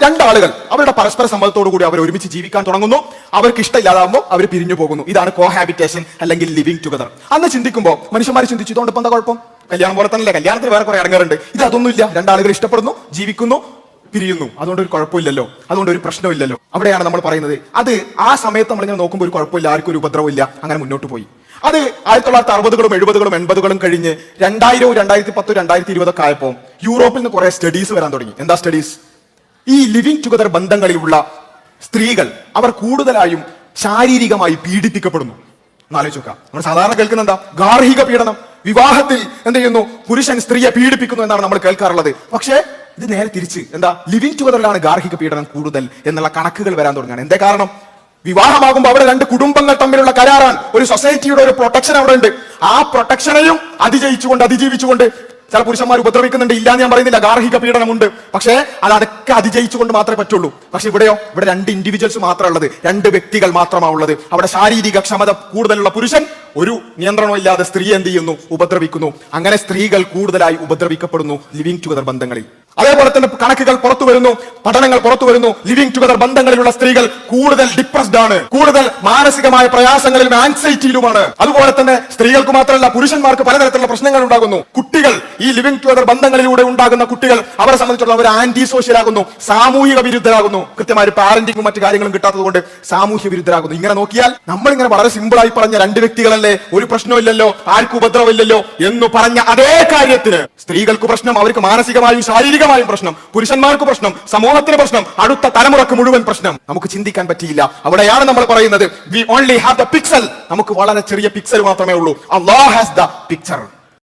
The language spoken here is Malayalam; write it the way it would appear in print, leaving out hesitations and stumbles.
രണ്ടാളുകൾ അവരുടെ പരസ്പര സമ്മതത്തോടു കൂടി അവർ ഒരുമിച്ച് ജീവിക്കാൻ തുടങ്ങുന്നു. അവർക്ക് ഇഷ്ടമില്ലാതാകുമ്പോൾ അവർ പിരിഞ്ഞു പോകുന്നു. ഇതാണ് കോഹാബിറ്റേഷൻ അല്ലെങ്കിൽ ലിവിങ് ടുഗദർ. അന്ന് ചിന്തിക്കുമ്പോൾ മനുഷ്യന്മാർ ചിന്തിച്ചു, ഇതുകൊണ്ട് ഇപ്പം എന്താ കുഴപ്പം? കല്യാണം പോലെ തന്നെ കല്യാണത്തിന് വേറെ കുറെ അടങ്ങാറുണ്ട്. ഇത് അതൊന്നുമില്ല. രണ്ടാളുകൾ ഇഷ്ടപ്പെടുന്നു, ജീവിക്കുന്നു, പിരിയുന്നു. അതുകൊണ്ട് ഒരു കുഴപ്പമില്ലല്ലോ, അതുകൊണ്ട് ഒരു പ്രശ്നമില്ലല്ലോ. അവിടെയാണ് നമ്മൾ പറയുന്നത്. അത് ആ സമയത്ത് നമ്മളിങ്ങനെ നോക്കുമ്പോൾ ഒരു കുഴപ്പമില്ല, ആർക്കും ഒരു ഉപദ്രവമില്ല, അങ്ങനെ മുന്നോട്ട് പോയി. അത് 1960കളും 70കളും 80കളും കഴിഞ്ഞ് 2000, 2010, 2020 ആയപ്പോൾ യൂറോപ്പിൽ നിന്ന് കുറെ സ്റ്റഡീസ് വരാൻ തുടങ്ങി. എന്താ സ്റ്റഡീസ്? ഈ ലിവിങ് ടുഗദർ ബന്ധങ്ങളിലുള്ള സ്ത്രീകൾ അവർ കൂടുതലായും ശാരീരികമായി പീഡിപ്പിക്കപ്പെടുന്നു. എന്നാലോചിച്ച് നോക്കാം. നമ്മൾ സാധാരണ കേൾക്കുന്ന എന്താ? ഗാർഹിക പീഡനം. വിവാഹത്തിൽ എന്ത് ചെയ്യുന്നു? പുരുഷൻ സ്ത്രീയെ പീഡിപ്പിക്കുന്നു എന്നാണ് നമ്മൾ കേൾക്കാറുള്ളത്. പക്ഷേ ഇത് നേരെ തിരിച്ച്. എന്താ? ലിവിങ് ടുഗദറിലാണ് ഗാർഹിക പീഡനം കൂടുതൽ എന്നുള്ള കണക്കുകൾ വരാൻ തുടങ്ങുകയാണ്. എന്തേ കാരണം? വിവാഹമാകുമ്പോൾ അവിടെ രണ്ട് കുടുംബങ്ങൾ തമ്മിലുള്ള കരാറാണ്. ഒരു സൊസൈറ്റിയുടെ ഒരു പ്രൊട്ടക്ഷൻ അവിടെ ഉണ്ട്. ആ പ്രൊട്ടക്ഷനെയും അതിജീവിച്ചുകൊണ്ട് ചില പുരുഷന്മാർ ഉപദ്രവിക്കുന്നുണ്ട്, ഇല്ലാന്ന് ഞാൻ പറയുന്നില്ല. ഗാർഹിക പീഡനമുണ്ട്. പക്ഷേ അതൊക്കെ അതിജയിച്ചുകൊണ്ട് മാത്രമേ പറ്റുള്ളൂ. പക്ഷെ ഇവിടെ രണ്ട് ഇൻഡിവിജ്വൽസ് മാത്രമേ ഉള്ളത്, രണ്ട് വ്യക്തികൾ മാത്രമാണ് ഉള്ളത്. അവിടെ ശാരീരിക ക്ഷമത കൂടുതലുള്ള പുരുഷൻ ഒരു നിയന്ത്രണവും ഇല്ലാതെ സ്ത്രീയെ എന്ത് ചെയ്യുന്നു? ഉപദ്രവിക്കുന്നു. അങ്ങനെ സ്ത്രീകൾ കൂടുതലായി ഉപദ്രവിക്കപ്പെടുന്നു ലിവിങ് ടുഗദർ ബന്ധങ്ങളിൽ. അതേപോലെ തന്നെ കണക്കുകൾ പുറത്തു വരുന്നു, പഠനങ്ങൾ പുറത്തു വരുന്നു. ലിവിങ് ടുഗദർ ബന്ധങ്ങളിലുള്ള സ്ത്രീകൾ കൂടുതൽ ഡിപ്രസ്ഡ് ആണ്, കൂടുതൽ മാനസികമായ പ്രയാസങ്ങളിലും ആൻസൈറ്റിയിലുമാണ്. അതുപോലെ തന്നെ സ്ത്രീകൾക്ക് മാത്രമല്ല പുരുഷന്മാർക്ക് പലതരത്തിലുള്ള പ്രശ്നങ്ങൾ ഉണ്ടാകുന്നു. കുട്ടികൾ, ഈ ലിവിങ് ടുഗദർ ബന്ധങ്ങളിലൂടെ ഉണ്ടാകുന്ന കുട്ടികൾ അവരെ സംബന്ധിച്ചിടത്തോളം അവർ ആന്റി സോഷ്യൽ ആകുന്നു, സാമൂഹിക വിരുദ്ധരാകുന്നു. കൃത്യമായ പാരന്റിങ്ങും മറ്റു കാര്യങ്ങളും കിട്ടാത്തത് കൊണ്ട് സാമൂഹ്യ വിരുദ്ധരാകുന്നു. ഇങ്ങനെ നോക്കിയാൽ നമ്മളിങ്ങനെ വളരെ സിമ്പിളായി പറഞ്ഞ രണ്ട് വ്യക്തികളല്ലേ, ഒരു പ്രശ്നമില്ലല്ലോ, ആർക്കും ഉപദ്രവമില്ലല്ലോ എന്ന് പറഞ്ഞ അതേ കാര്യത്തിന് സ്ത്രീകൾക്ക് പ്രശ്നം, അവർക്ക് മാനസികമായും ശാരീരികമായും പ്രശ്നം, പുരുഷന്മാർക്ക് പ്രശ്നം, സമൂഹത്തിന് പ്രശ്നം, അടുത്ത തലമുറക്ക് മുഴുവൻ പ്രശ്നം. നമുക്ക് ചിന്തിക്കാൻ പറ്റിയില്ല. അവിടെയാണ് നമ്മൾ പറയുന്നത് V only have the pixel. നമുക്ക് വളരെ ചെറിയ പിക്സൽ മാത്രമേ ഉള്ളൂ. അല്ലാഹ് ഹാസ് ദ പിക്ചർ.